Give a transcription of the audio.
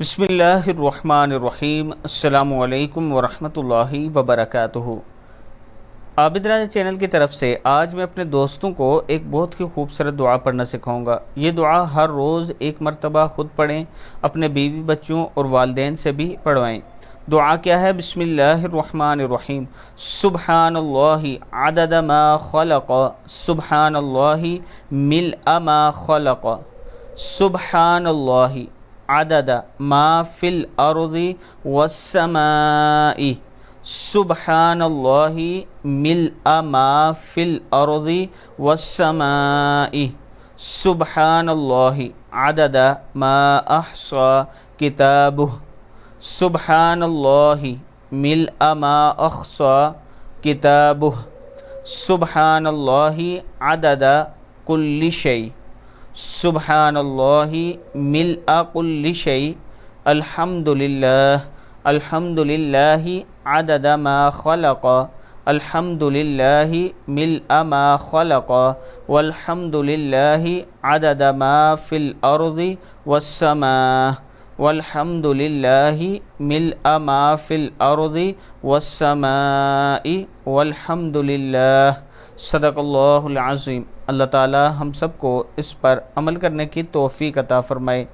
बिस्मिल्लाहिर्रहमानिर्रहीम। अस्सलामु अलैकुम वरहमतुल्लाहि वबरकातुहू। आबिद राजा चैनल की तरफ से आज मैं अपने दोस्तों को एक बहुत ही खूबसूरत दुआ पढ़ना सिखाऊंगा। ये दुआ हर रोज़ एक मरतबा ख़ुद पढ़ें, अपने बीवी बच्चों और वालिदैन से भी पढ़वाएँ। दुआ क्या है? बिस्मिल्लाहिर्रहमानिर्रहीम। सुब्हानल्लाहि अदद मा खलक़, सुब्हानल्लाहि मिल्अ मा खलक़, सुब्हानल्लाहि अदद मा फिल अर्ज़ि वस्समाइ, सुब्हानल्लाहि मिल्अ मा फिल अर्ज़ि वस्समाइ, सुब्हानल्लाहि अदद मा अहसा किताबुह, सुब्हानल्लाहि मिल्अ मा अहसा किताबुह, सुब्हानल्लाहि अदद कुल्लि शै, सुब्हानल्लाहि मिल्अ कुल्लि शै, अल्हम्दुलिल्लाह, अल्हम्दुलिल्लाहि अदद मा खलक़, अल्हम्दुलिल्लाहि मिल्अ मा खलक़, वल्हम्दुलिल्लाहि अदद मा फिल अर्ज़ि वस्समा, वल्हम्दुलिल्लाहि मिल्अ मा फिल अर्ज़ि वस्समाइ, वल्हम्दुलिल्लाह। सदक़ल्लाहुल अज़ीम। अल्लाह ताला हम सब को इस पर अमल करने की तौफ़ीक़ अता फ़रमाए।